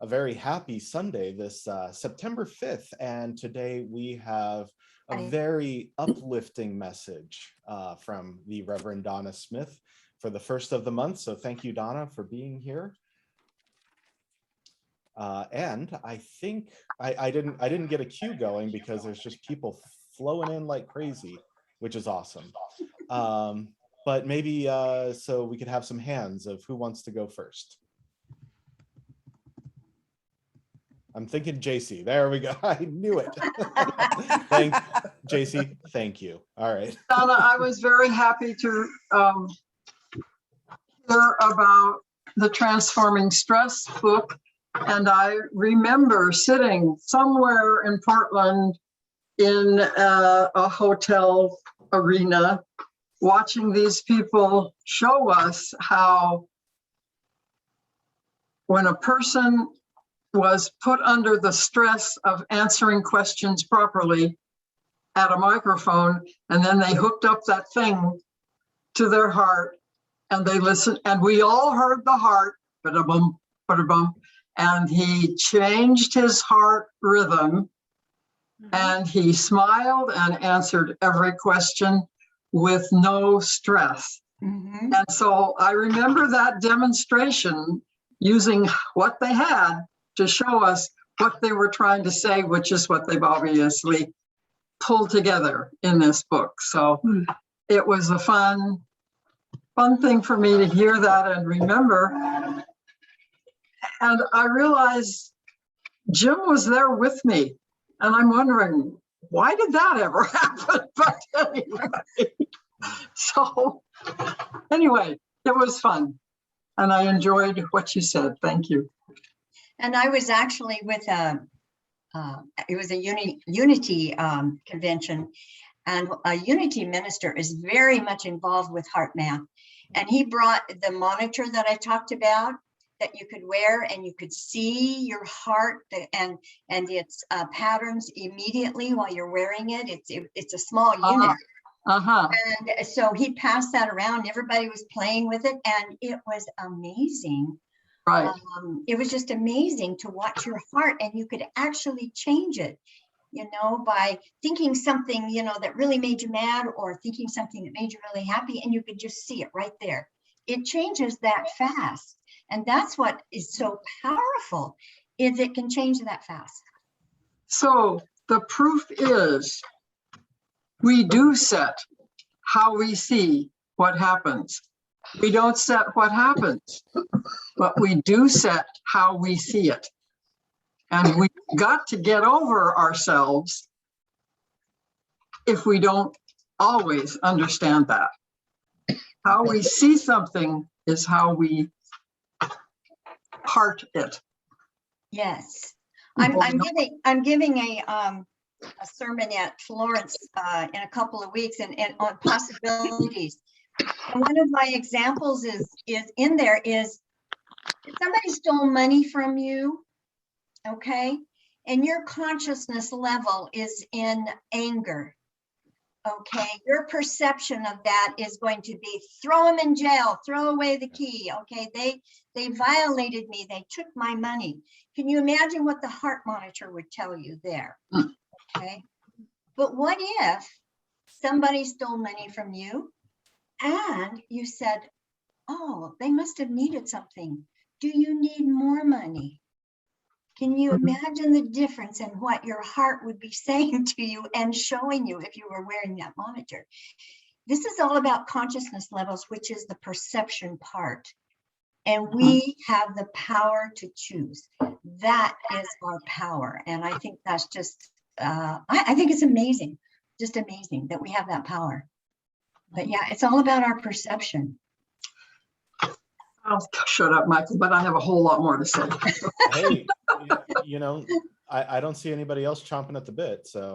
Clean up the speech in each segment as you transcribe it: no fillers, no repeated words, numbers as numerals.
a very happy Sunday, this September 5th. And today we have a very uplifting message from the Reverend Donna Smith for the first of the month. So thank you, Donna, for being here. And I think I didn't get a cue going because there's just people flowing in like crazy, which is awesome. But maybe so we could have some hands of who wants to go first. I'm thinking JC. There we go. I knew it. JC, thank you. All right. Donna, I was very happy to hear about the Transforming Stress book. And I remember sitting somewhere in Portland in a hotel arena, watching these people show us how when a person was put under the stress of answering questions properly at a microphone, and then they hooked up that thing to their heart and they listened, and we all heard the heart, ba-da-bum, ba-da-bum, and he changed his heart rhythm and he smiled and answered every question with no stress. And so I remember that demonstration using what they had to show us what they were trying to say, which is what they've obviously pulled together in this book. So it was a fun thing for me to hear that and remember. And I realized Jim was there with me, and I'm wondering, why did that ever happen? But anyway, it was fun. And I enjoyed what you said. Thank you. And I was actually with it was a Unity convention, and a Unity minister is very much involved with heart math. And he brought the monitor that I talked about that you could wear, and you could see your heart and its patterns immediately while you're wearing it. It's a small unit. And so he passed that around. Everybody was playing with it, and it was amazing. Right. It was just amazing to watch your heart, and you could actually change it, by thinking something, that really made you mad, or thinking something that made you really happy, and you could just see it right there. It changes that fast. And that's what is so powerful, is it can change that fast. So the proof is we do set how we see what happens. We don't set what happens, but we do set how we see it. And we've got to get over ourselves if we don't always understand that. How we see something is how we heart it. Yes. I'm giving a sermon at Florence in a couple of weeks and on possibilities. And one of my examples is in there is somebody stole money from you, okay? And your consciousness level is in anger, okay? Your perception of that is going to be throw them in jail, throw away the key, okay? They violated me, they took my money. Can you imagine what the heart monitor would tell you there, okay? But what if somebody stole money from you and you said, oh, they must have needed something. Do you need more money? Can you imagine the difference in what your heart would be saying to you and showing you if you were wearing that monitor? This is all about consciousness levels, which is the perception part. And we have the power to choose. That is our power. And I think that's just, I think it's amazing, just amazing that we have that power. But yeah, it's all about our perception. I'll shut up, Michael, but I have a whole lot more to say. Hey, I don't see anybody else chomping at the bit, so,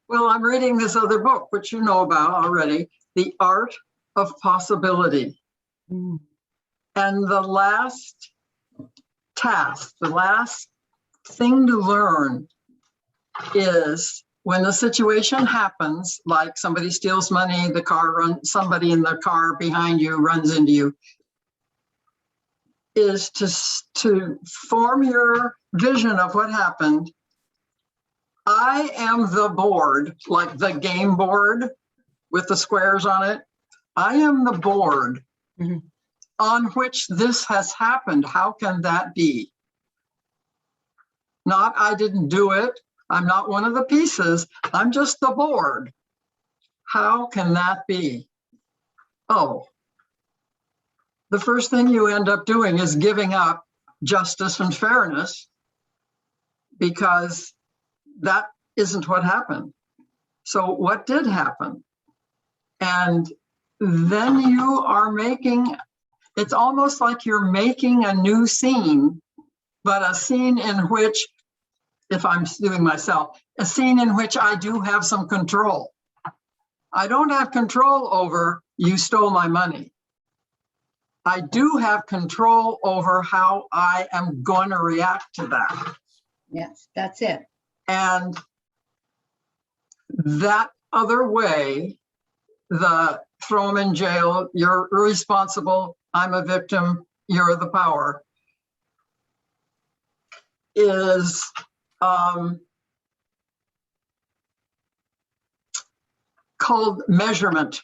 Well, I'm reading this other book, which you know about already, The Art of Possibility. And the last task, the last thing to learn is when the situation happens, like somebody steals money, somebody in the car behind you runs into you, is to to form your vision of what happened, I am the board, like the game board with the squares on it. I am the board on which this has happened. How can that be? Not, I didn't do it. I'm not one of the pieces. I'm just the board. How can that be? Oh, the first thing you end up doing is giving up justice and fairness, because that isn't what happened. So what did happen? And then you are making, it's almost like you're making a new scene, but a scene in which, if I'm doing myself, a scene in which I do have some control. I don't have control over, you stole my money. I do have control over how I am going to react to that. Yes, that's it. And that other way, the throw them in jail, you're responsible, I'm a victim, you're the power, is called measurement.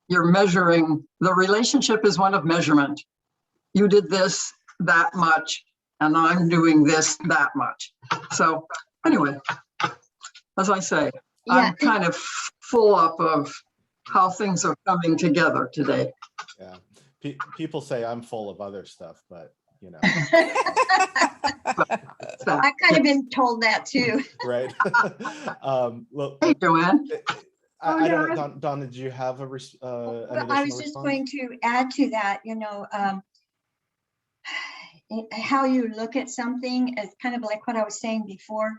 You're measuring, the relationship is one of measurement. You did this that much, and I'm doing this that much. So anyway, as I say, Yeah. I'm kind of full up of how things are coming together today. Yeah. People say I'm full of other stuff, but you know. I've kind of been told that too. Right. Look, Hey, Joanne. I don't know, Donna, did you have an Well, additional I was just response? going to add to that, how you look at something is kind of like what I was saying before,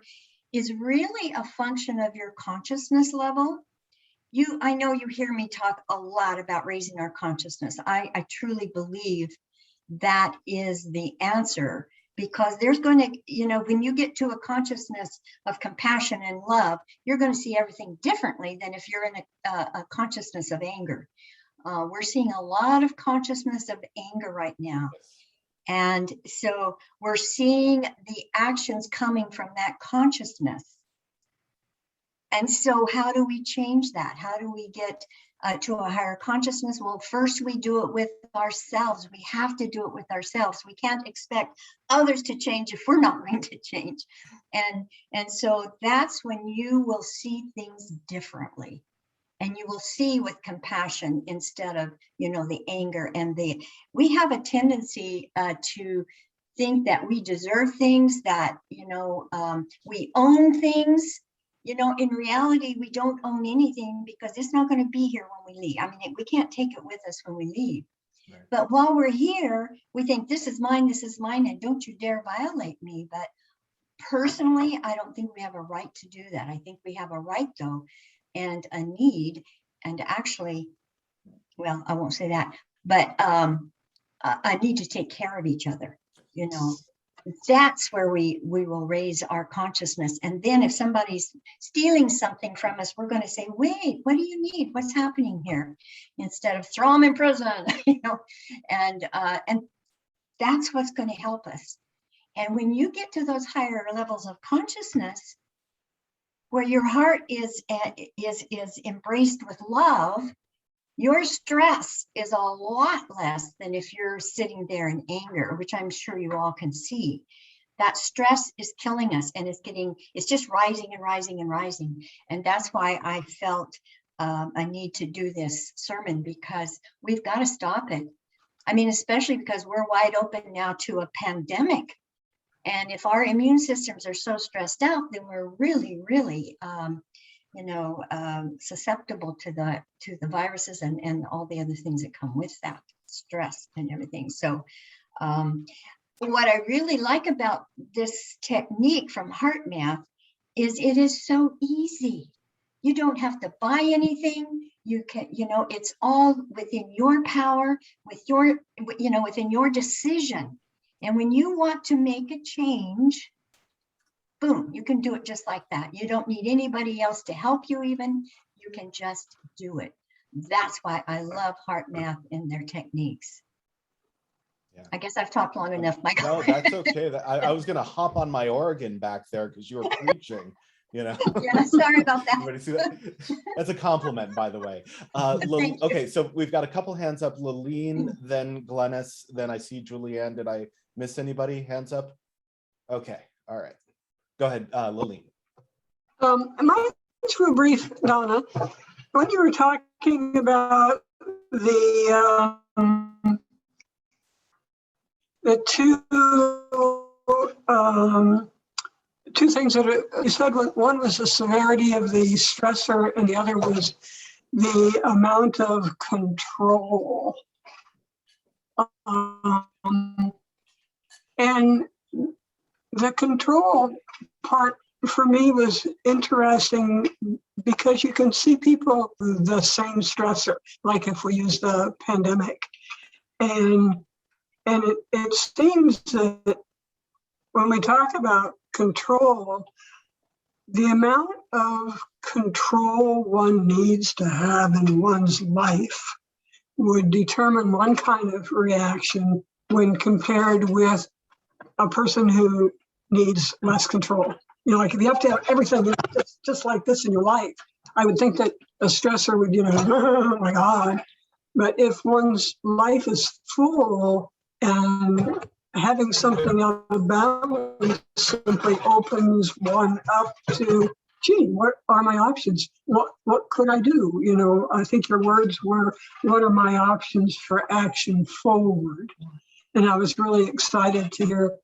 is really a function of your consciousness level. I know you hear me talk a lot about raising our consciousness. I truly believe that is the answer, because there's going to, when you get to a consciousness of compassion and love, you're going to see everything differently than if you're in a consciousness of anger. We're seeing a lot of consciousness of anger right now. And so we're seeing the actions coming from that consciousness. And so how do we change that? How do we get to a higher consciousness? Well, first we do it with ourselves. We have to do it with ourselves. We can't expect others to change if we're not going to change. And so that's when you will see things differently. And you will see with compassion instead of, the anger and we have a tendency to think that we deserve things, that, we own things. In reality, we don't own anything, because it's not going to be here when we leave. I mean, we can't take it with us when we leave. Right. But while we're here, we think this is mine, and don't you dare violate me. But personally, I don't think we have a right to do that. I think we have a right, though, and a need, and actually, well, I won't say that, but a need to take care of each other. That's where we will raise our consciousness. And then if somebody's stealing something from us, we're going to say, wait, what do you need? What's happening here? Instead of throw them in prison, and that's what's going to help us. And when you get to those higher levels of consciousness, where your heart is embraced with love, your stress is a lot less than if you're sitting there in anger, which I'm sure you all can see. That stress is killing us, and it's just rising and rising and rising. And that's why I felt a need to do this sermon, because we've got to stop it. I mean, especially because we're wide open now to a pandemic. And if our immune systems are so stressed out, then we're really, really, susceptible to the viruses and all the other things that come with that stress and everything. So what I really like about this technique from HeartMath is it is so easy. You don't have to buy anything. You can, it's all within your power, within your decision. And when you want to make a change, boom, you can do it just like that. You don't need anybody else to help you even. You can just do it. That's why I love HeartMath and their techniques. Yeah. I guess I've talked long enough, Michael. No, that's okay. I was going to hop on my organ back there because you were preaching, Yeah, sorry about that. Everybody see that? That's a compliment, by the way. Thank you. Okay, so we've got a couple hands up. Laleen, then Glennis, then I see Julianne. Did I miss anybody? Hands up? Okay, all right. Go ahead, Laleen. Mine's real brief, Donna. When you were talking about the two things that you said, one was the severity of the stressor and the other was the amount of control. And the control part for me was interesting because you can see people the same stressor, like if we use the pandemic. And it seems that when we talk about control, the amount of control one needs to have in one's life would determine one kind of reaction when compared with a person who needs less control. Like if you have to have everything just like this in your life, I would think that a stressor would, oh my God. But if one's life is full and having something out of balance simply opens one up to, gee, what are my options? What could I do? I think your words were, what are my options for action forward? And I was really excited to hear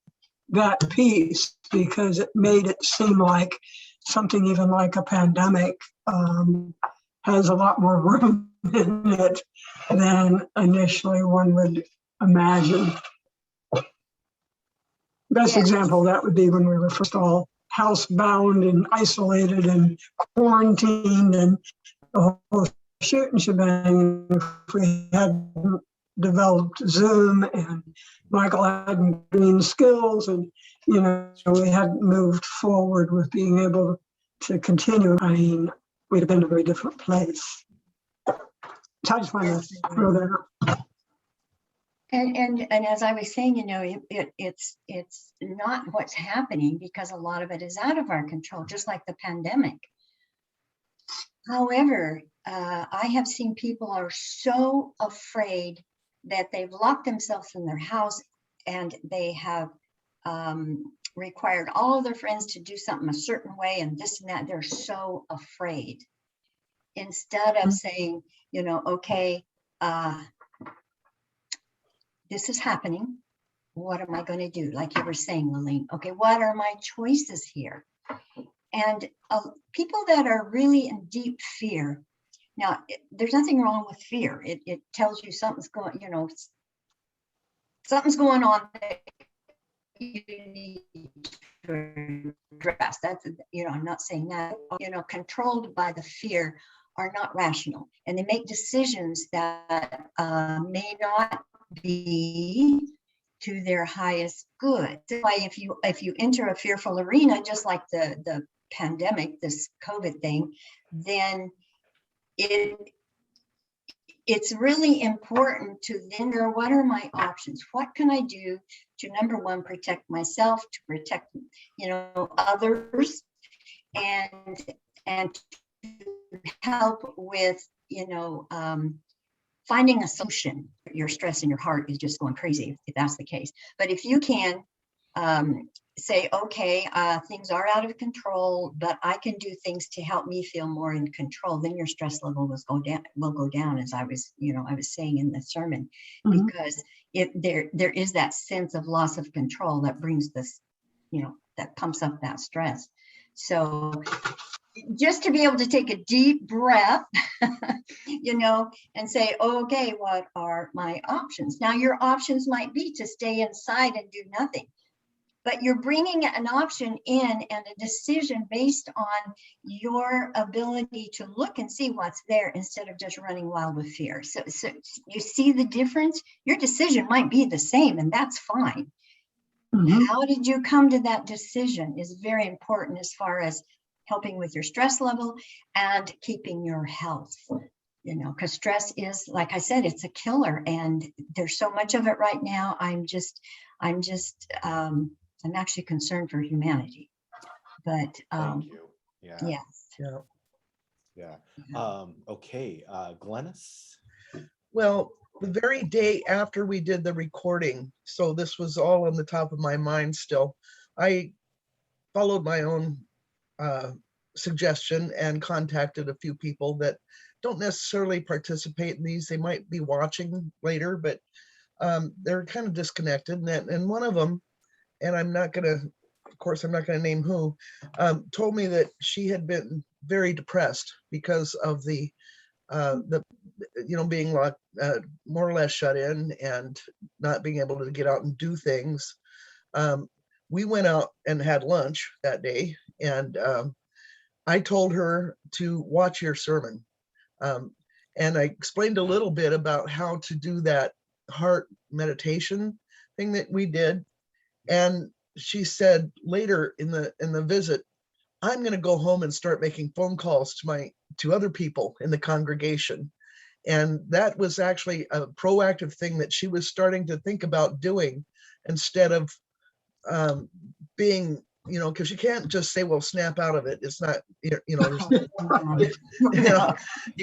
that piece because it made it seem like something even like a pandemic has a lot more room in it than initially one would imagine. Best example of that would be when we were first all housebound and isolated and quarantined and the whole shoot and shebang. If we hadn't developed Zoom and Michael hadn't green skills and, we hadn't moved forward with being able to continue, we'd have been in a very different place. So I just wanted to throw that out. And as I was saying, it's not what's happening because a lot of it is out of our control, just like the pandemic. However, I have seen people are so afraid that they've locked themselves in their house and they have required all of their friends to do something a certain way and this and that. They're so afraid. Instead of saying, okay, this is happening. What am I going to do? Like you were saying, Laleen, okay, what are my choices here? And people that are really in deep fear, now there's nothing wrong with fear. It tells you something's going on that you need to address. That's, I'm not saying that, controlled by the fear are not rational and they make decisions that may not be to their highest good. So if you enter a fearful arena, just like the pandemic, this COVID thing, then it's really important to then know, what are my options? What can I do to, number one, protect myself, to protect others, and to help with finding a solution. Your stress in your heart is just going crazy if that's the case. But if you can say, okay, things are out of control, but I can do things to help me feel more in control, then your stress level will go down, as I was saying in the sermon, because there is that sense of loss of control that brings this, that pumps up that stress. So just to be able to take a deep breath, and say, okay, what are my options? Now, your options might be to stay inside and do nothing, but you're bringing an option in and a decision based on your ability to look and see what's there instead of just running wild with fear. So you see the difference? Your decision might be the same, and that's fine. How did you come to that decision is very important as far as helping with your stress level and keeping your health. you know, because stress is, like I said, it's a killer, and there's so much of it right now. I'm actually concerned for humanity, but Thank you. Yeah. yes. Yeah. Yeah. Okay. Glennis. Well, the very day after we did the recording, so this was all on the top of my mind still, I followed my own suggestion and contacted a few people that don't necessarily participate in these. They might be watching later, but they're kind of disconnected. And one of them, and I'm not going to, of course, I'm not going to name who, told me that she had been very depressed because of the being locked, more or less shut in and not being able to get out and do things. We went out and had lunch that day, and I told her to watch your sermon. And I explained a little bit about how to do that heart meditation thing that we did. And she said later in the visit, I'm going to go home and start making phone calls to other people in the congregation. And that was actually a proactive thing that she was starting to think about doing, instead of being, because you can't just say, well, snap out of it. It's not, you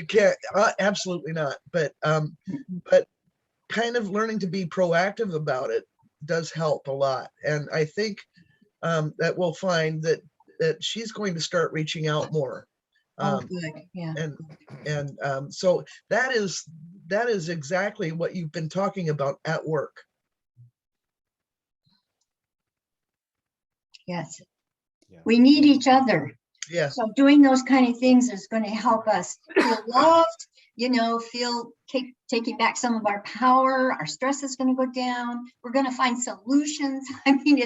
can't, absolutely not. But kind of learning to be proactive about it does help a lot. And I think that we'll find that she's going to start reaching out more. Good. Yeah. And so that is exactly what you've been talking about at work. Yes. Yeah. We need each other. Yeah. So doing those kind of things is going to help us feel loved, feel taking back some of our power. Our stress is going to go down. We're going to find solutions. I mean,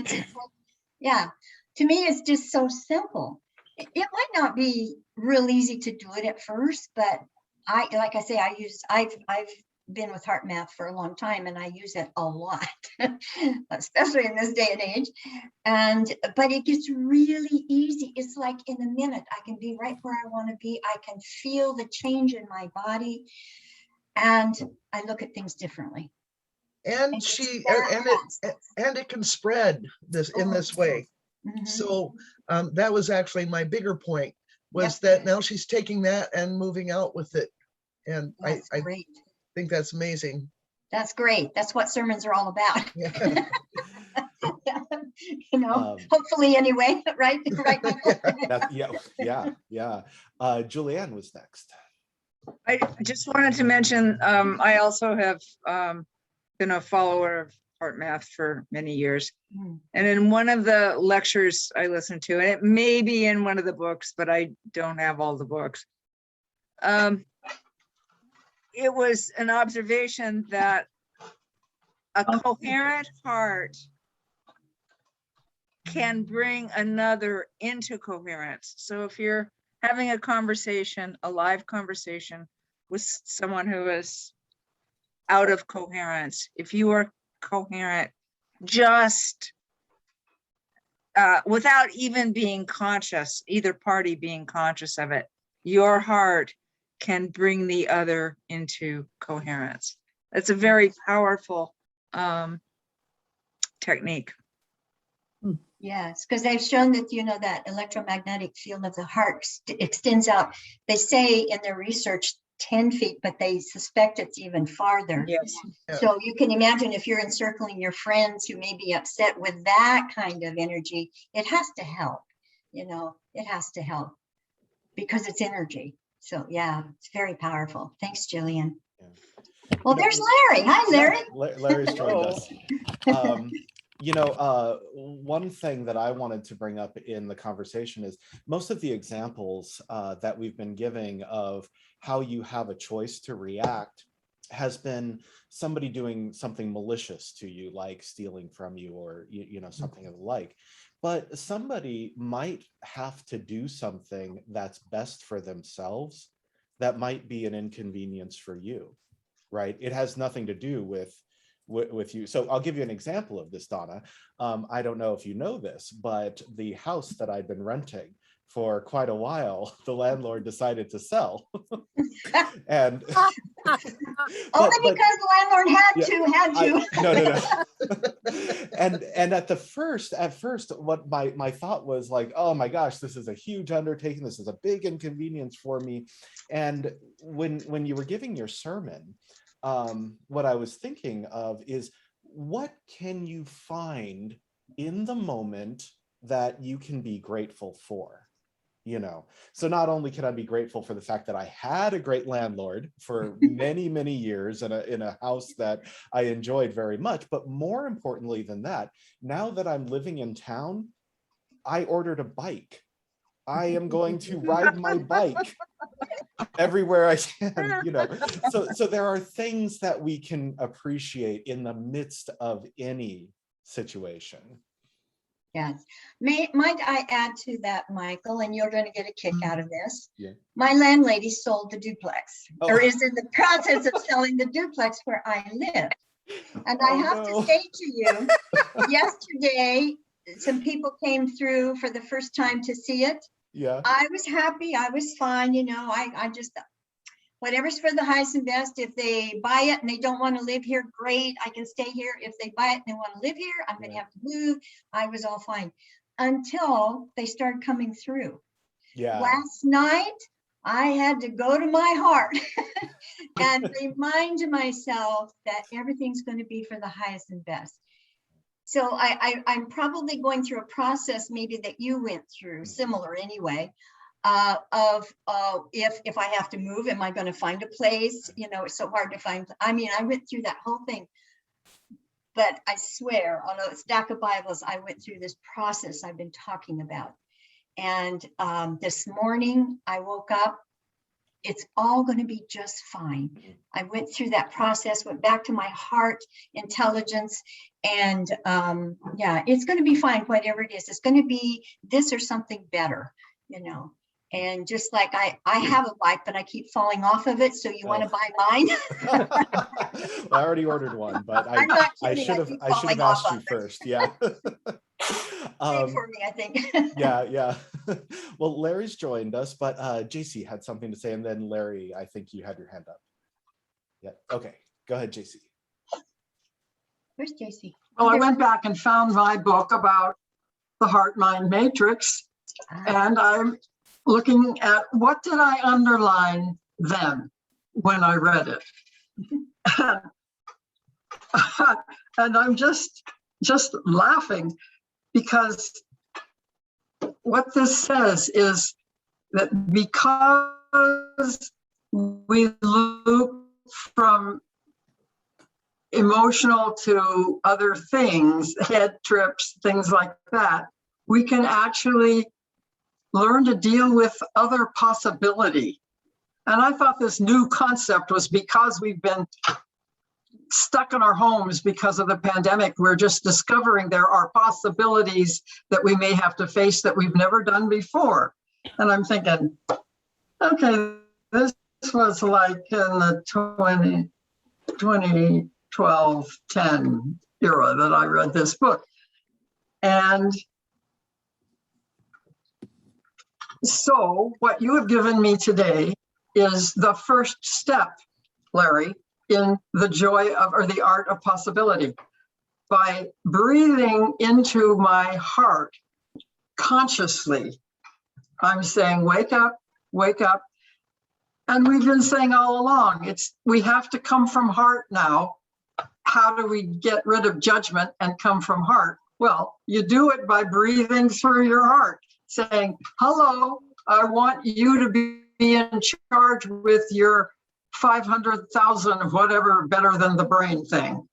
yeah, to me, it's just so simple. It might not be real easy to do it at first, but like I say, I've been with heart math for a long time, and I use it a lot, especially in this day and age. But it gets really easy. It's like in a minute, I can be right where I want to be. I can feel the change in my body, and I look at things differently. And it can spread in this way. Mm-hmm. So that was actually my bigger point, was that now she's taking that and moving out with it. And I think that's amazing. That's great. That's what sermons are all about. Yeah. Hopefully anyway, right? Yeah. Julianne was next. I just wanted to mention, I also have been a follower of heart math for many years. And in one of the lectures I listened to, and it may be in one of the books, but I don't have all the books. It was an observation that a coherent heart can bring another into coherence. So if you're having a conversation, a live conversation with someone who is out of coherence, if you are coherent, just without even being conscious, either party being conscious of it, your heart can bring the other into coherence. It's a very powerful technique. Yes, because they've shown that, that electromagnetic field of the heart extends out. They say in their research 10 feet, but they suspect it's even farther. Yes. So you can imagine if you're encircling your friends who may be upset with that kind of energy, it has to help. It has to help because it's energy. So yeah, it's very powerful. Thanks, Jillian. Yeah. Well, there's Larry. Hi, Larry. Larry's joined us. One thing that I wanted to bring up in the conversation is most of the examples that we've been giving of how you have a choice to react has been somebody doing something malicious to you, like stealing from you or, something of the like. But somebody might have to do something that's best for themselves that might be an inconvenience for you, right? It has nothing to do with you. So I'll give you an example of this, Donna. I don't know if you know this, but the house that I've been renting for quite a while, the landlord decided to sell. And Only because the landlord had to. No. And at first, what my thought was like, oh my gosh, this is a huge undertaking. This is a big inconvenience for me. And when you were giving your sermon, what I was thinking of is, what can you find in the moment that you can be grateful for? You know, so not only can I be grateful for the fact that I had a great landlord for many, many years in a house that I enjoyed very much, but more importantly than that, now that I'm living in town, I ordered a bike. I am going to ride my bike everywhere I can, you know. So there are things that we can appreciate in the midst of any situation. Yes. Might I add to that, Michael, and you're going to get a kick out of this. Yeah. My landlady sold the duplex, Oh. or is in the process of selling the duplex where I live. And I have to say to you, yesterday, some people came through for the first time to see it. Yeah. I was happy. I was fine. You know, I just, whatever's for the highest and best. If they buy it and they don't want to live here, great, I can stay here. If they buy it and they want to live here, I'm going to have to move. I was all fine until they started coming through. Yeah. Last night, I had to go to my heart and remind myself that everything's going to be for the highest and best. So I'm probably going through a process maybe that you went through, similar anyway, if I have to move, am I going to find a place? You know, it's so hard to find. I mean, I went through that whole thing, but I swear on a stack of Bibles, I went through this process I've been talking about. And this morning I woke up, it's all going to be just fine. I went through that process, went back to my heart intelligence, and yeah, it's going to be fine, whatever it is. It's going to be this or something better, you know. And just like I have a bike, but I keep falling off of it. So you want to buy mine? Well, I already ordered one, but I should have asked you first. Yeah. For me, I think. Yeah. Well, Larry's joined us, but JC had something to say, and then Larry, I think you had your hand up. Yeah. Okay. Go ahead, JC. Where's JC? Well, I went back and found my book about the heart-mind matrix, and I'm looking at what did I underline then when I read it. And I'm just laughing, because what this says is that because we loop from emotional to other things, head trips, things like that, we can actually learn to deal with other possibility. And I thought this new concept was because we've been stuck in our homes because of the pandemic. We're just discovering there are possibilities that we may have to face that we've never done before. And I'm thinking, okay, this was like in the 2012, 10 era that I read this book. And so what you have given me today is the first step, Larry, in the joy of, or the art of possibility. By breathing into my heart consciously, I'm saying, wake up, wake up. And we've been saying all along, we have to come from heart now. How do we get rid of judgment and come from heart? Well, you do it by breathing through your heart, saying, hello, I want you to be in charge with your 500,000 whatever better than the brain thing,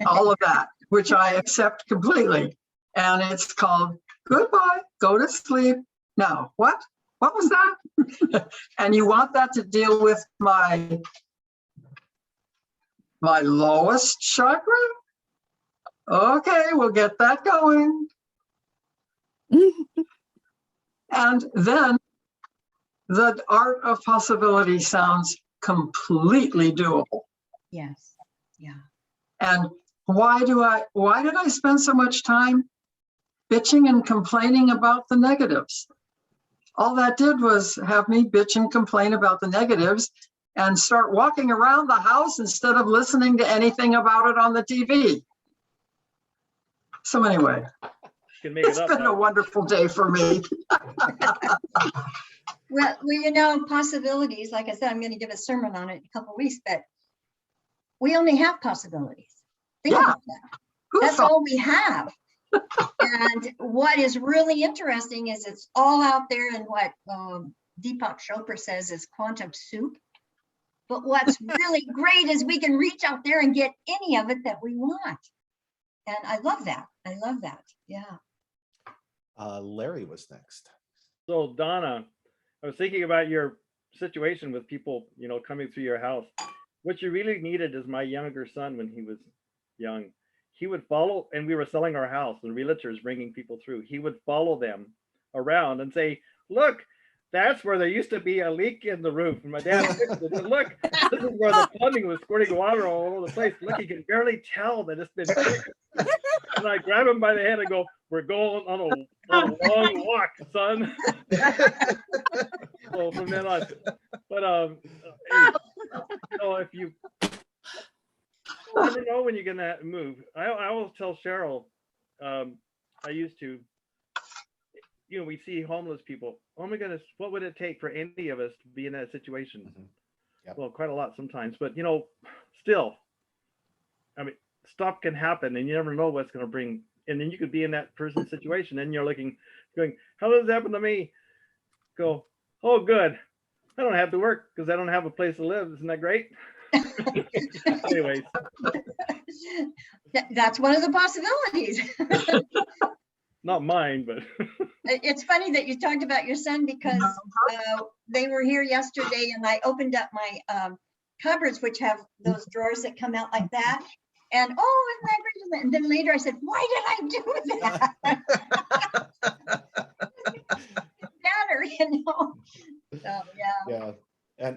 all of that, which I accept completely. And it's called goodbye, go to sleep. Now, what was that? And you want that to deal with my lowest chakra? Okay, we'll get that going. And then the art of possibility sounds completely doable. Yes. Yeah. And why did I spend so much time bitching and complaining about the negatives? all that did was have me bitch and complain about the negatives and start walking around the house instead of listening to anything about it on the TV. So anyway, Can make it it's up. been a wonderful day for me. Well, possibilities, like I said, I'm going to give a sermon on it in a couple of weeks, but we only have possibilities. Think Yeah. about that. Who That's thought- all we have. And what is really interesting is it's all out there in what Deepak Chopra says is quantum soup. But what's really great is we can reach out there and get any of it that we want. And I love that. I love that. Yeah. Larry was next. So Donna, I was thinking about your situation with people, you know, coming through your house. What you really needed is my younger son when he was young. He would follow, and we were selling our house, and realtors bringing people through. He would follow them around and say, "Look, that's where there used to be a leak in the roof." And my dad fixed it. And look, this is where the plumbing was squirting water all over the place. Look, you can barely tell that it's been fixed. And I grab him by the head and go, "We're going on a long walk, son." So from then on, but hey, so if you never know when you're gonna move. I always tell Cheryl, I used to, you know, we see homeless people. Oh my goodness, what would it take for any of us to be in that situation? Mhm. Yep. Well, quite a lot sometimes, but you know, still, I mean, stuff can happen, and you never know what's going to bring. And then you could be in that person's situation, and you're looking, going, "How does this happen to me?" Go, "Oh, good. I don't have to work because I don't have a place to live. Isn't that great?" Anyways, That's one of the possibilities. not mine, but It's funny that you talked about your son because they were here yesterday and I opened up my cupboards, which have those drawers that come out like that. And oh, isn't that great? And then later I said, why did I do that? Matter, you know. So yeah. Yeah.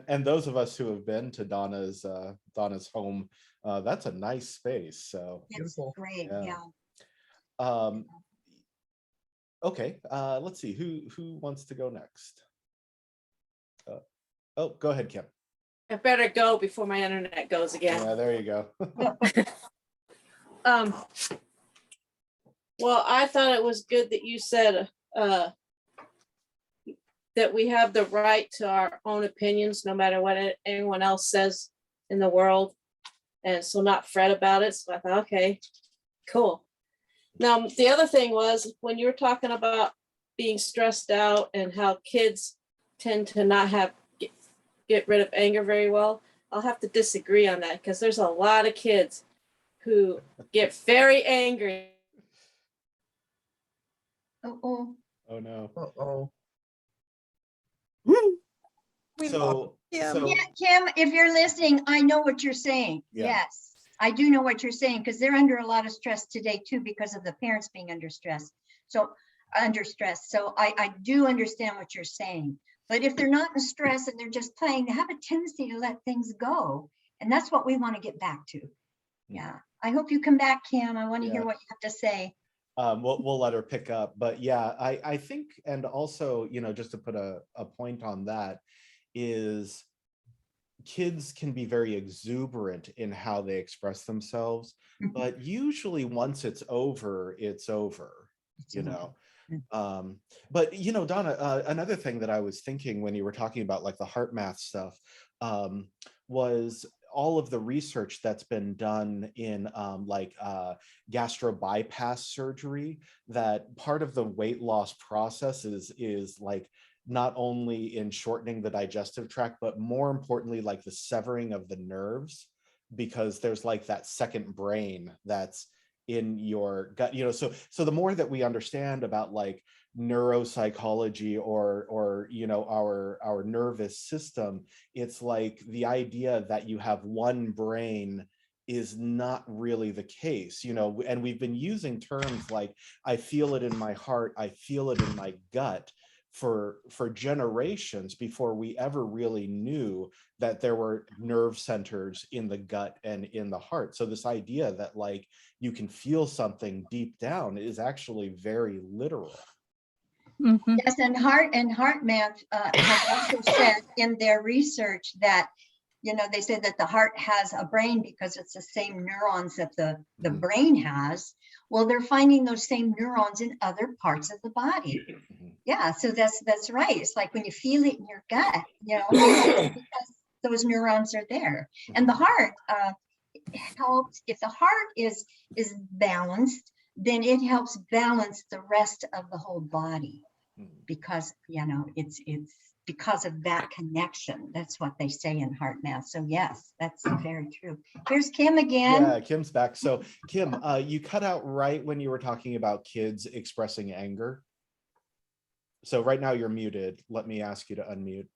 And those of us who have been to Donna's home, that's a nice space. So It's Beautiful. great. Yeah. Yeah. Okay, let's see who wants to go next. Oh, go ahead, Kim. I better go before my internet goes again. Yeah, there you go. Well, I thought it was good that you said that we have the right to our own opinions, no matter what anyone else says in the world. And so not fret about it. So I thought, okay, cool. Now, the other thing was when you were talking about being stressed out and how kids tend to not get rid of anger very well, I'll have to disagree on that because there's a lot of kids who get very angry. Oh, Oh no. Uh-oh. So yeah, Kim, if you're listening, I know what you're saying. Yeah. Yes, I do know what you're saying because they're under a lot of stress today too because of the parents being under stress. So I do understand what you're saying. But if they're not in stress and they're just playing, they have a tendency to let things go. And that's what we want to get back to. Yeah. I hope you come back, Kim. I want to hear what you have to say. We'll let her pick up, but yeah, I think, and also, you know, just to put a point on that, is kids can be very exuberant in how they express themselves, but usually once it's over, you know. But you know, Donna, another thing that I was thinking when you were talking about like the heart math stuff was all of the research that's been done in gastro bypass surgery, that part of the weight loss process is like not only in shortening the digestive tract, but more importantly, like the severing of the nerves, because there's like that second brain that's in your gut, you know. So the more that we understand about like neuropsychology or you know, our nervous system, it's like the idea that you have one brain is not really the case, you know. And we've been using terms like I feel it in my heart, I feel it in my gut for generations before we ever really knew that there were nerve centers in the gut and in the heart. So this idea that like you can feel something deep down is actually very literal. Mhm. Yes, and HeartMath has also said in their research that, they say that the heart has a brain because it's the same neurons that the Mhm. brain has. Well, they're finding those same neurons in other parts of the body. Mhm. Yeah, so that's right. It's like when you feel it in your gut, because those neurons are there. And the heart helps. If the heart is balanced, then it helps balance the rest of the whole body, Mhm. because it's because of that connection. That's what they say in HeartMath. So yes, that's very true. Here's Kim again. Yeah, Kim's back. So Kim, you cut out right when you were talking about kids expressing anger. So right now you're muted. Let me ask you to unmute.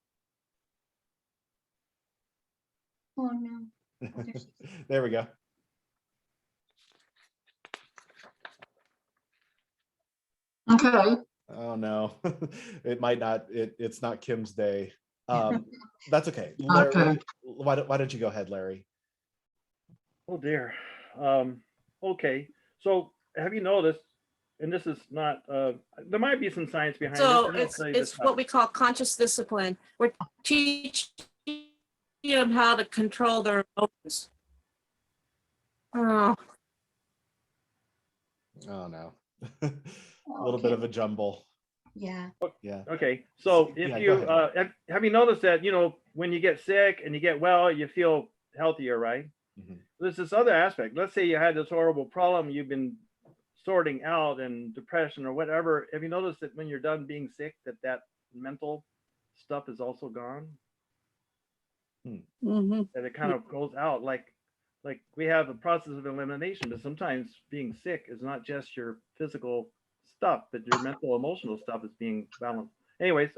Oh no. Oh, there she is. There we go. Okay. Oh no, it might not. It's not Kim's day. That's okay. Larry, Okay. why don't you go ahead, Larry? Oh dear. Okay. So have you noticed, and this is not, there might be some science behind So it. and I'll tell you it's this what much. we call conscious discipline. We're teaching them how to control their emotions. Oh, Oh no, a little bit of a jumble. Yeah. Yeah. Okay. So if Yeah, go you, ahead. have you noticed that, when you get sick and you get well, you feel healthier, right? Mhm. There's this other aspect. Let's say you had this horrible problem you've been sorting out, and depression or whatever. Have you noticed that when you're done being sick, that mental stuff is also gone? Mhm. That it kind of goes out, like we have a process of elimination, but sometimes being sick is not just your physical stuff, but your mental, emotional stuff is being balanced. Anyways,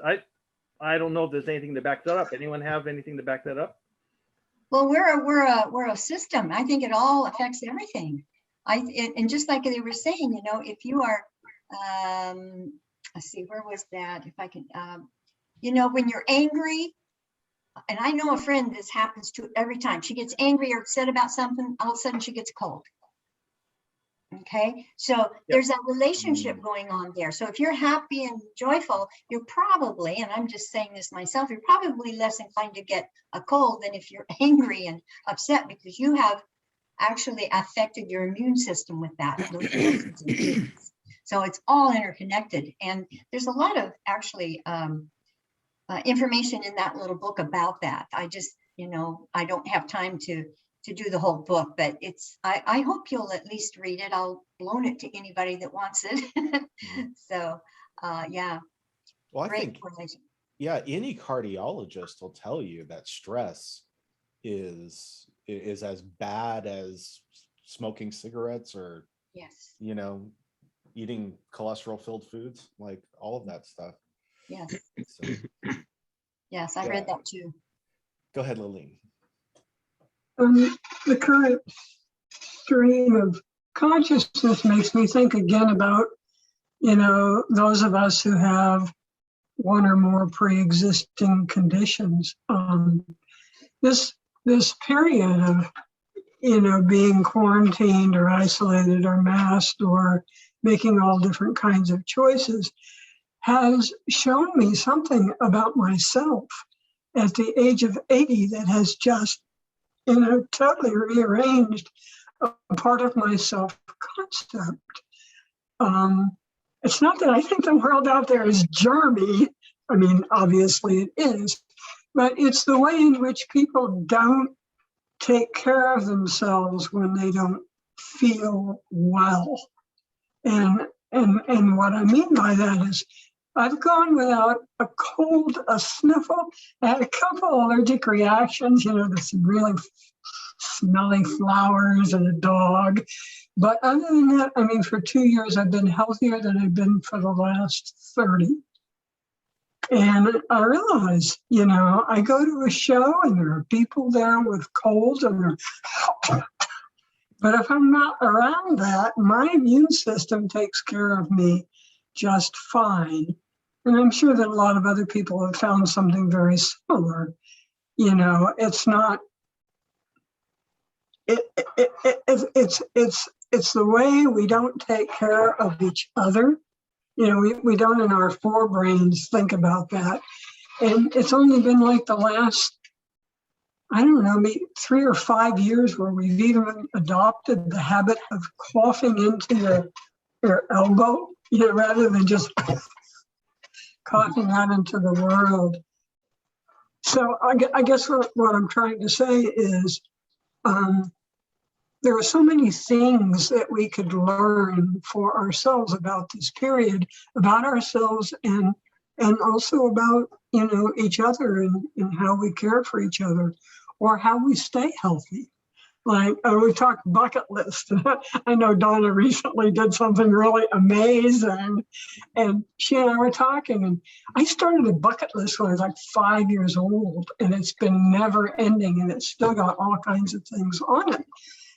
I don't know if there's anything to back that up. Anyone have anything to back that up? Well, we're a system. I think it all affects everything. And just like they were saying, if you are, let's see, where was that? If I can, when you're angry, and I know a friend this happens to every time she gets angry or upset about something, all of a sudden she gets cold. Okay, so there's that relationship going on there. So if you're happy and joyful, you're probably, and I'm just saying this myself, you're probably less inclined to get a cold than if you're angry and upset, because you have actually affected your immune system with that. Those emotions and feelings. So it's all interconnected. And there's a lot of actually information in that little book about that. I just, I don't have time to do the whole book, but I hope you'll at least read it. I'll loan it to anybody that wants it. So yeah. Well, I Great think, correlation. yeah, any cardiologist will tell you that stress is as bad as smoking cigarettes or, Yes. eating cholesterol-filled foods, like all of that stuff. Yes. So, Yes, I read that too. go ahead, Lilene. The current stream of consciousness makes me think again about, those of us who have one or more pre-existing conditions. This period of, being quarantined or isolated or masked or making all different kinds of choices has shown me something about myself at the age of 80 that has just, totally rearranged a part of my self-concept. It's not that I think the world out there is germy. I mean, obviously it is, but it's the way in which people don't take care of themselves when they don't feel well. And what I mean by that is I've gone without a cold, a sniffle, I had a couple allergic reactions, this really smelly flowers and a dog. But other than that, I mean, for 2 years, I've been healthier than I've been for the last 30. And I realize, I go to a show and there are people there with colds and but if I'm not around that, my immune system takes care of me just fine. And I'm sure that a lot of other people have found something very similar. It's not, it's the way we don't take care of each other we don't in our forebrains think about that. And it's only been like the last, I don't know, maybe 3 or 5 years where we've even adopted the habit of coughing into your elbow, rather than just coughing out into the world. So I guess what I'm trying to say is there are so many things that we could learn for ourselves about this period, about ourselves and also about, each other and how we care for each other or how we stay healthy. Like we talked bucket list. I know Donna recently did something really amazing, and she and I were talking. And I started a bucket list when I was like 5 years old, and it's been never ending, and it's still got all kinds of things on it.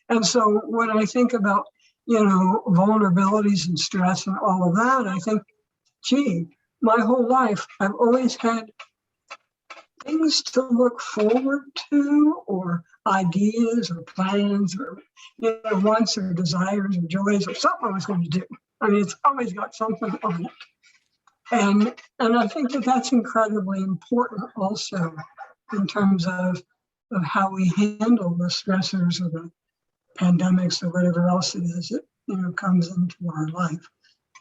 And so when I think about vulnerabilities and stress and all of that, I think, gee, my whole life I've always had things to look forward to, or ideas or plans or wants or desires or joys or something I was going to do. I mean, it's always got something on it. And I think that's incredibly important also in terms of how we handle the stressors or the pandemics or whatever else it is that comes into our life.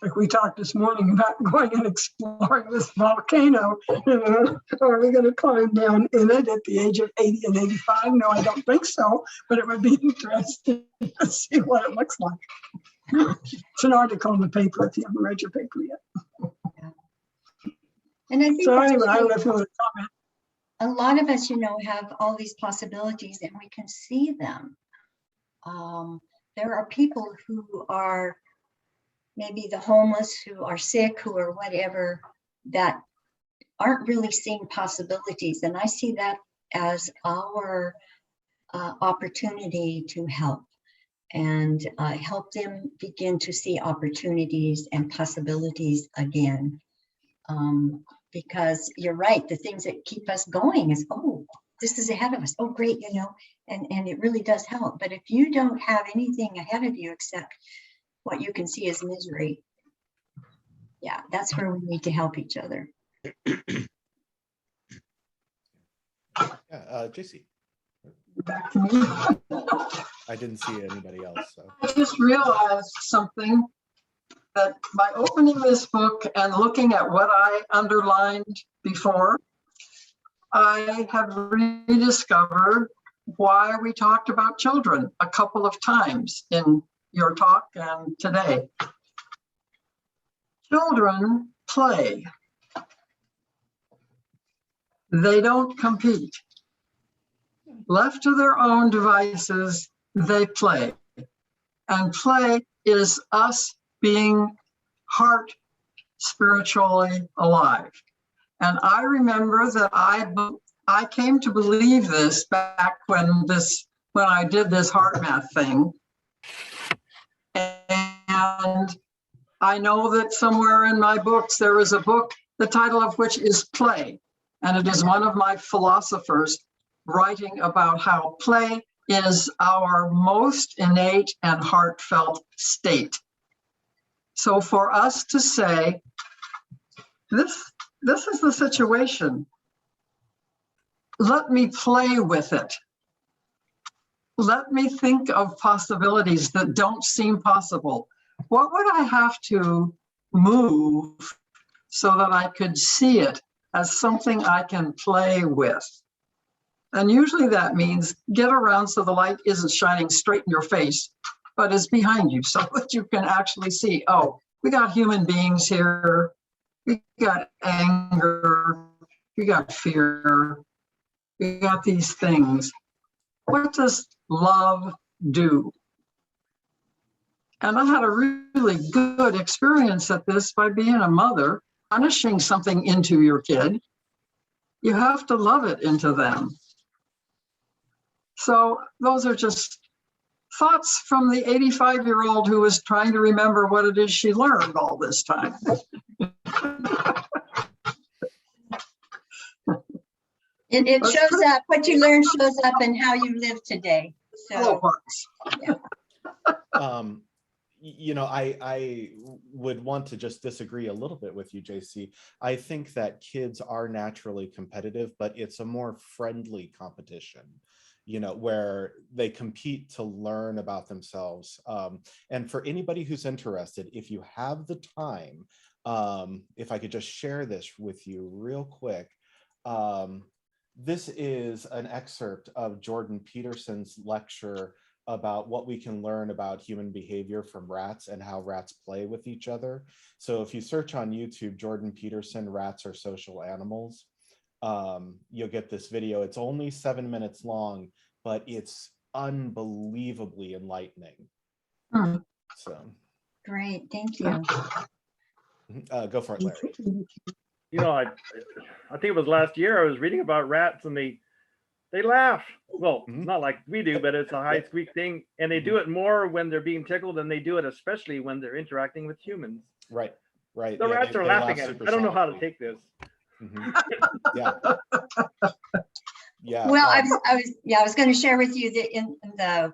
Like we talked this morning about going and exploring this volcano, are we going to climb down in it at the age of 80 and 85? No, I don't think so, but it would be interesting to see what it looks like. It's an article in the paper if you haven't read your paper yet. And I think so anyway, I don't know if you want to comment. A lot of us, have all these possibilities and we can see them. There are people who are maybe the homeless, who are sick, who are whatever, that aren't really seeing possibilities. And I see that as our opportunity to help and help them begin to see opportunities and possibilities again. Because you're right, the things that keep us going is, oh, this is ahead of us. Oh, great, and it really does help. But if you don't have anything ahead of you except what you can see as misery, yeah, that's where we need to help each other. Yeah, JC. Back to me. I didn't see anybody else. So. I just realized something, that by opening this book and looking at what I underlined before, I have rediscovered why we talked about children a couple of times in your talk and today. Children play. They don't compete. Left to their own devices, they play. And play is us being heart spiritually alive. And I remember that I came to believe this back when I did this heart math thing. And I know that somewhere in my books, there is a book, the title of which is Play. And it is one of my philosophers writing about how play is our most innate and heartfelt state. So for us to say, this is the situation. Let me play with it. Let me think of possibilities that don't seem possible. What would I have to move so that I could see it as something I can play with? And usually that means get around so the light isn't shining straight in your face, but is behind you so that you can actually see, oh, we got human beings here. We got anger. We got fear. We got these things. What does love do? And I had a really good experience at this by being a mother, punishing something into your kid. You have to love it into them. So those are just thoughts from the 85-year-old who was trying to remember what it is she learned all this time. It shows up, what you learn shows up in how you live today. So, I would want to just disagree a little bit with you, JC. I think that kids are naturally competitive, but it's a more friendly competition, where they compete to learn about themselves. And for anybody who's interested, if you have the time, if I could just share this with you real quick. This is an excerpt of Jordan Peterson's lecture about what we can learn about human behavior from rats and how rats play with each other. So if you search on YouTube, Jordan Peterson, Rats Are Social Animals, you'll get this video. It's only 7 minutes long, but it's unbelievably enlightening. Hmm. So Great, thank you. go for it, Larry. I think it was last year I was reading about rats and they laugh. Well, not like we do, but it's a high squeak thing. And they do it more when they're being tickled than they do it, especially when they're interacting with humans. Right. The rats are laughing at it. I don't know how to take this. Yeah. Yeah. Well, I was going to share with you that in the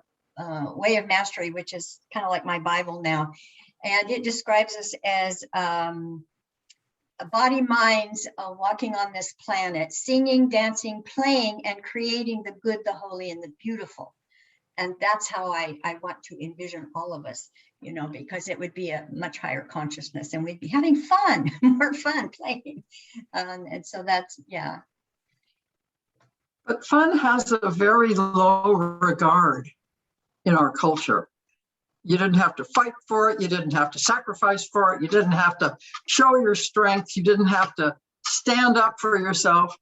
Way of Mastery, which is kind of like my Bible now, and it describes us as body minds walking on this planet, singing, dancing, playing, and creating the good, the holy, and the beautiful. And that's how I want to envision all of us, because it would be a much higher consciousness and we'd be having fun, more fun playing. And so that's, yeah. But fun has a very low regard in our culture. You didn't have to fight for it. You didn't have to sacrifice for it. You didn't have to show your strength. You didn't have to stand up for yourself.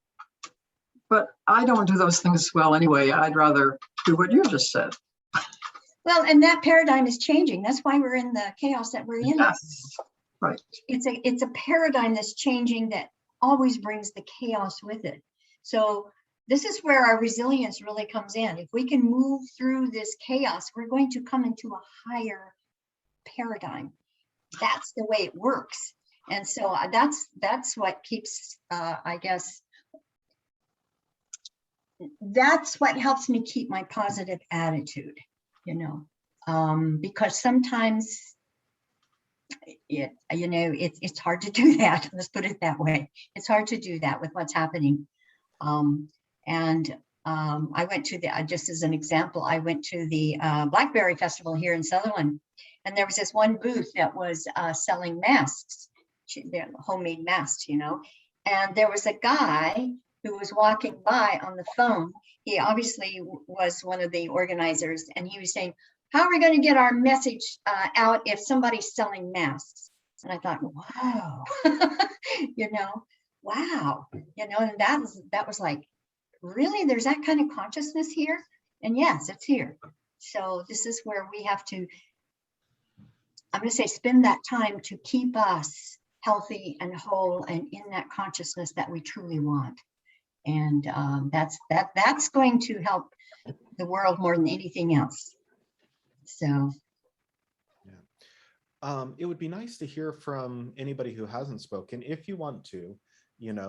But I don't do those things well anyway. I'd rather do what you just said. Well, and that paradigm is changing. That's why we're in the chaos that we're in. Yes, right. It's a paradigm that's changing that always brings the chaos with it. So this is where our resilience really comes in. If we can move through this chaos, we're going to come into a higher paradigm. That's the way it works. And so that's what keeps, I guess, that's what helps me keep my positive attitude, because sometimes it's hard to do that. Let's put it that way. It's hard to do that with what's happening. I went to just as an example, I went to the Blackberry Festival here in Sutherland, and there was this one booth that was selling masks, homemade masks, and there was a guy who was walking by on the phone. He obviously was one of the organizers, and he was saying, how are we going to get our message out if somebody's selling masks? And I thought, wow, wow, and that was like, really, there's that kind of consciousness here? And yes, it's here. So this is where we have to, I'm going to say, spend that time to keep us healthy and whole and in that consciousness that we truly want. And that's going to help the world more than anything else. So. Yeah. It would be nice to hear from anybody who hasn't spoken, if you want to.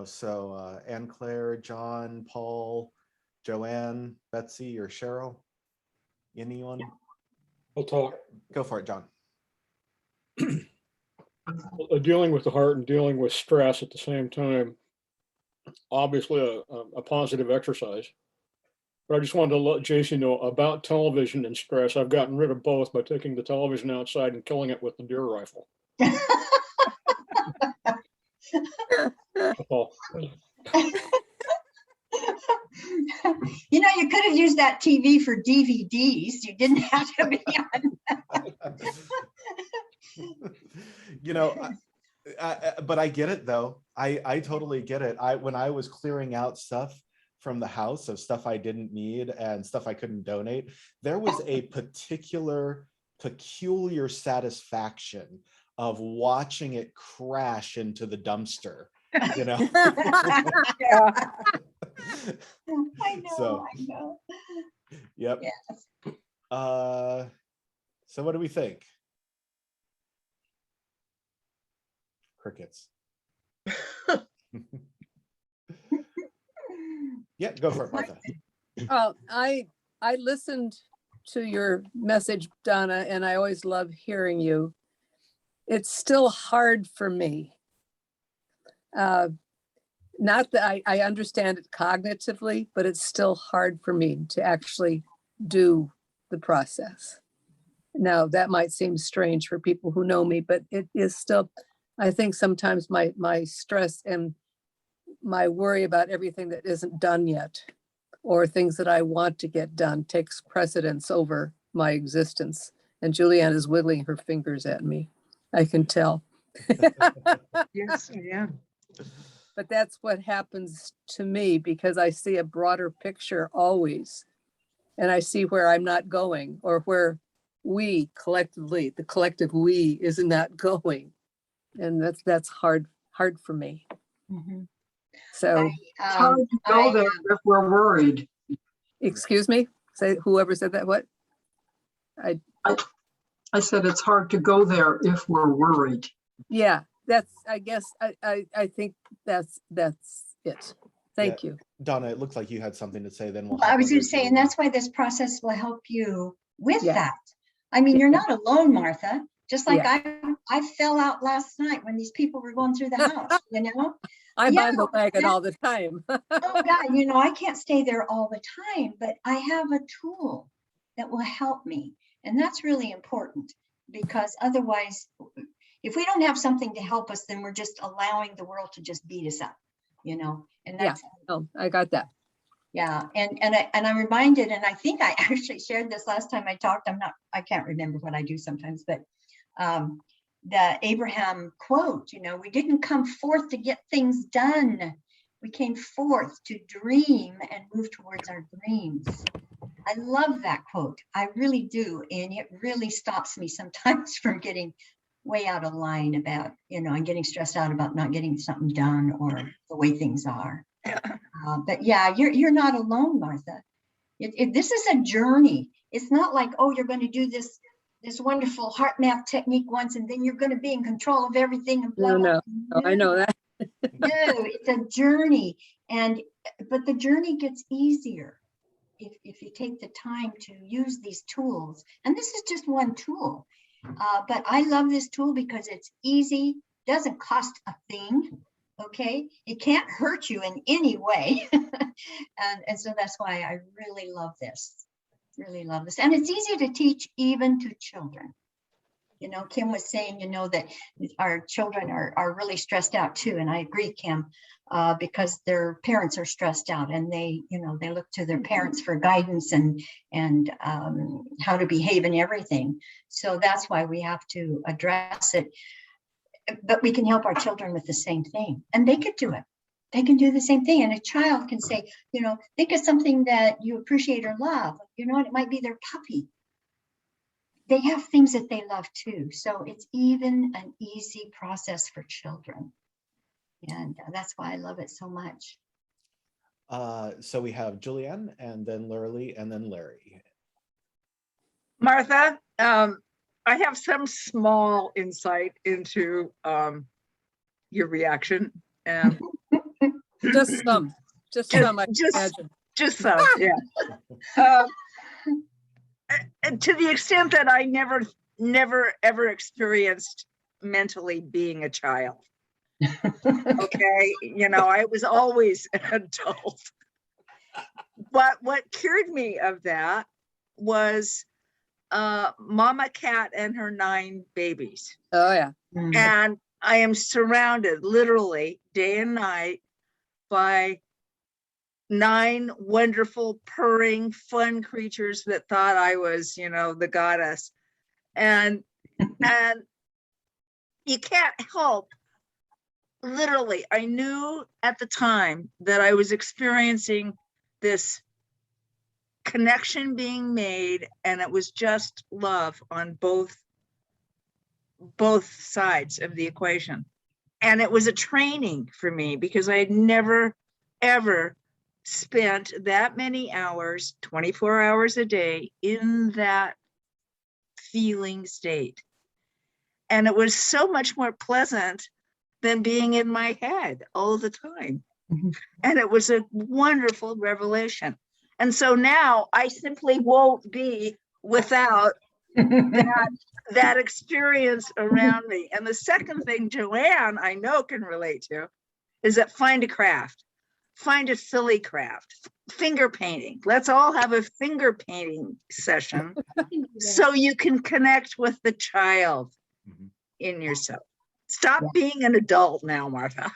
So Anne Claire, John, Paul, Joanne, Betsy, or Cheryl, anyone? I'll talk. Go for it, John. Dealing with the heart and dealing with stress at the same time, obviously a positive exercise. But I just wanted to let JC know about television and stress. I've gotten rid of both by taking the television outside and killing it with the deer rifle. You could have used that TV for DVDs. You didn't have to be on. But I get it though. I totally get it. When I was clearing out stuff from the house of stuff I didn't need and stuff I couldn't donate, there was a peculiar satisfaction of watching it crash into the dumpster. Yeah. I know. Yep. Yes. So what do we think? Crickets. Yeah, go for it, Martha. I listened to your message, Donna, and I always love hearing you. It's still hard for me. Not that I understand it cognitively, but it's still hard for me to actually do the process. Now, that might seem strange for people who know me, but it is still, I think sometimes my stress and my worry about everything that isn't done yet, or things that I want to get done, takes precedence over my existence. And Julianne is wiggling her fingers at me. I can tell. Yes, yeah. But that's what happens to me because I see a broader picture always. And I see where I'm not going, or where we collectively, the collective we is not going. And that's hard for me. Mhm. So, It's hard to go there if we're worried. excuse me, say, whoever said that, what? I said it's hard to go there if we're worried. Yeah, that's, I guess, I think that's it. Thank you. Donna, it looks like you had something to say, then we'll. Well, I hop was over going to say, to- and that's why this process will help you with Yeah. that. I mean, you're not alone, Martha. Just like Yeah. I fell out last night when these people were going through the house, you know? I'm Yeah, on the wagon all the time. Oh God, you know, I can't stay there all the time, but I have a tool that will help me. And that's really important, because otherwise, if we don't have something to help us, then we're just allowing the world to just beat us up, you know? And Yeah. that's, Oh, I got that. yeah. And I'm reminded, and I think I actually shared this last time I talked, I can't remember what I do sometimes, but the Abraham quote, you know, we didn't come forth to get things done. We came forth to dream and move towards our dreams. I love that quote. I really do. And it really stops me sometimes from getting way out of line about, you know, and getting stressed out about not getting something done or the way things are. But yeah, you're not alone, Martha. This is a journey. It's not like, oh, you're going to do this wonderful heart math technique once, and then you're going to be in control of everything. And blah, No. blah. Oh, I know that. No, it's a journey, but the journey gets easier if you take the time to use these tools. And this is just one tool, but I love this tool because it's easy, doesn't cost a thing. Okay, it can't hurt you in any way, and so that's why I really love this. Really love this, and it's easy to teach even to children. You know, Kim was saying, you know, that our children are really stressed out too. And I agree, Kim, because their parents are stressed out, and they, you know, they look to their parents for guidance and how to behave and everything. So that's why we have to address it. But we can help our children with the same thing, and they could do it. They can do the same thing. And a child can say, you know, think of something that you appreciate or love. You know, it might be their puppy. They have things that they love too. So it's even an easy process for children. And that's why I love it so much. So we have Julianne, and then Lurley, and then Larry. Martha, I have some small insight into your reaction. And Just some, I imagine. Just some, yeah. And to the extent that I never ever experienced mentally being a child. Okay, you know, I was always an adult. But what cured me of that was Mama Cat and her 9 babies. Oh yeah. And I am surrounded literally day and night by 9 wonderful, purring, fun creatures that thought I was, you know, the goddess. And you can't help, literally, I knew at the time that I was experiencing this connection being made, and it was just love on both sides of the equation. And it was a training for me because I had never, ever spent that many hours, 24 hours a day, in that feeling state. And it was so much more pleasant than being in my head all the time. And it was a wonderful revelation. And so now I simply won't be without that experience around me. And the second thing Joanne, I know, can relate to is that find a craft, find a silly craft, finger painting. Let's all have a finger painting session so you can connect with the child in yourself. Stop being an adult now, Martha.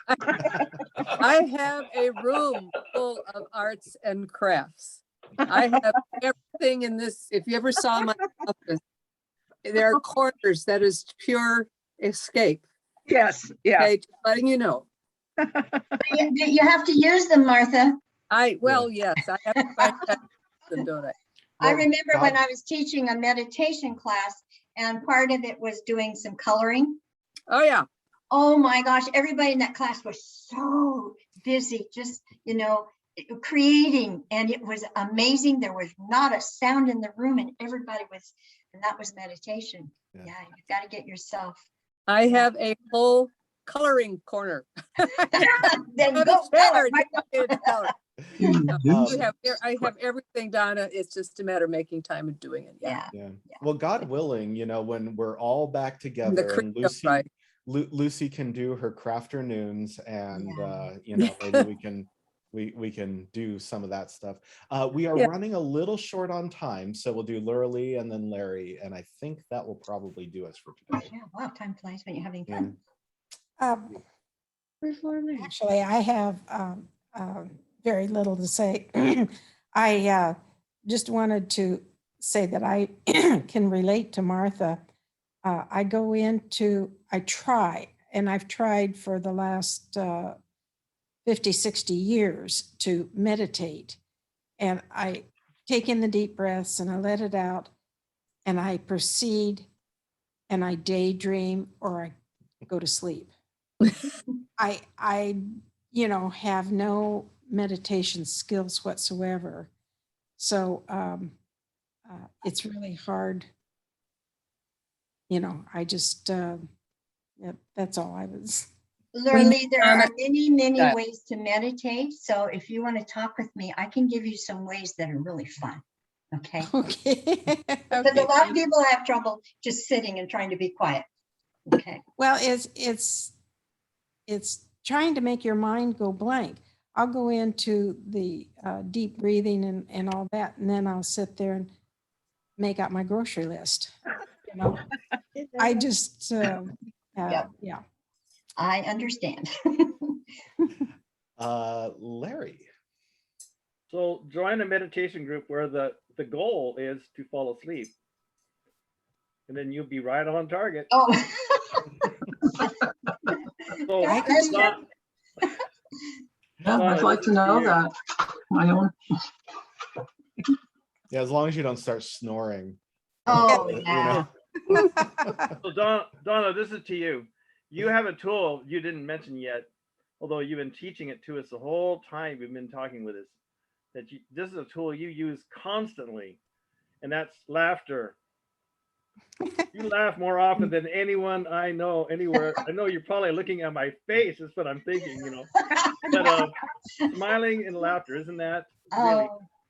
I have a room full of arts and crafts. I have everything in this. If you ever saw my office, there are corners that is pure escape. Yes, yeah. Okay, just letting you know. You have to use them, Martha. Yes, I have to find them, don't I? I remember when I was teaching a meditation class, and part of it was doing some coloring. Oh, yeah. Oh my gosh, everybody in that class was so busy, just, creating, and it was amazing. There was not a sound in the room, and everybody was, and that was meditation. Yeah, you've got to get yourself. I have a whole coloring corner. Then go color. I have everything, Donna. It's just a matter of making time and doing it. Yeah. Well, God willing, when we're all back together and Lucy can do her crafternoons, and maybe we can do some of that stuff. We are running a little short on time, so we'll do Lurley and then Larry, and I think that will probably do us for today. Yeah, wow, time flies when you're having fun. Actually, I have very little to say. I just wanted to say that I can relate to Martha. I try, and I've tried for the last 50, 60 years to meditate. And I take in the deep breaths and I let it out, and I proceed and I daydream or I go to sleep. I have no meditation skills whatsoever. So it's really hard. I just, that's all I was. Lurley, there are many ways to meditate. So if you want to talk with me, I can give you some ways that are really fun. Okay. Okay. Because a lot of people have trouble just sitting and trying to be quiet. Okay. Well, it's trying to make your mind go blank. I'll go into the deep breathing and all that, and then I'll sit there and make out my grocery list. I just, yeah. I understand. Larry. So join a meditation group where the goal is to fall asleep. And then you'll be right on target. Oh. So, I'd like to know that. My own. Yeah, as long as you don't start snoring. Oh, yeah. So Donna, this is to you. You have a tool you didn't mention yet, although you've been teaching it to us the whole time we've been talking with us. This is a tool you use constantly, and that's laughter. You laugh more often than anyone I know anywhere. I know you're probably looking at my face. That's what I'm thinking, But smiling and laughter, isn't that really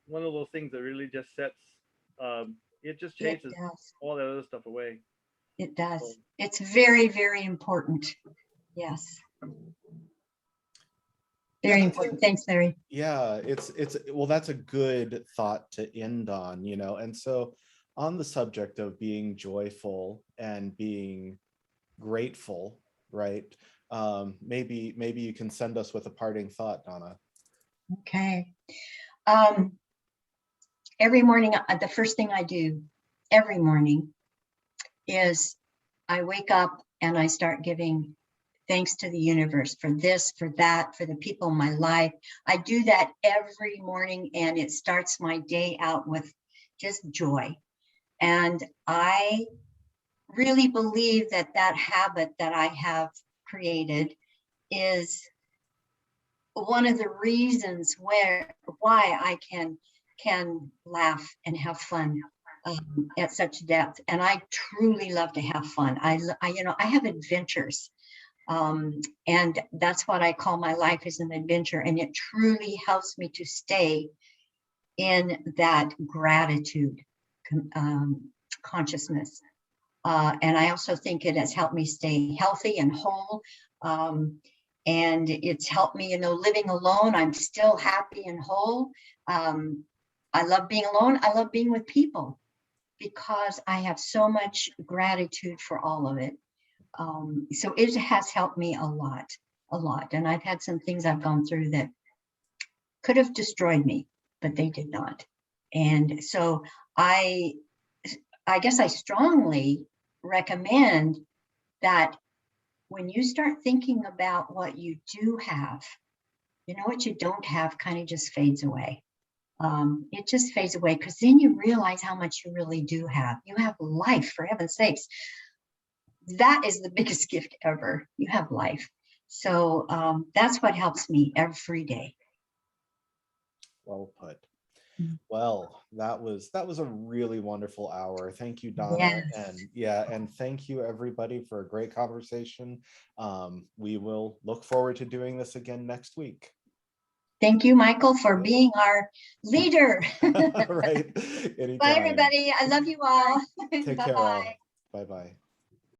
one of those things that really just sets? It just chases all that other stuff away. It does. It's very, very important. Yes. Very important. Thanks, Larry. Yeah, well, that's a good thought to end on, and so on the subject of being joyful and being grateful, right? Maybe you can send us with a parting thought, Donna. Okay. Every morning, the first thing I do every morning is I wake up and I start giving thanks to the universe for this, for that, for the people in my life. I do that every morning, and it starts my day out with just joy. And I really believe that habit that I have created is one of the reasons why I can laugh and have fun at such depth. And I truly love to have fun. I have adventures. And that's what I call my life, is an adventure. And it truly helps me to stay in that gratitude. consciousness. And I also think it has helped me stay healthy and whole. And it's helped me, living alone. I'm still happy and whole. I love being alone. I love being with people because I have so much gratitude for all of it. So it has helped me a lot. And I've had some things I've gone through that could have destroyed me, but they did not. And so I guess I strongly recommend that when you start thinking about what you do have, what you don't have kind of just fades away. It just fades away because then you realize how much you really do have. You have life, for heaven's sakes. That is the biggest gift ever. You have life. So that's what helps me every day. Well put. Well, that was a really wonderful hour. Thank you, Donna. Yes. And thank you everybody for a great conversation. We will look forward to doing this again next week. Thank you, Michael, for being our leader. Right. Anytime. Bye, everybody. I love you all. Take care all. Bye-bye.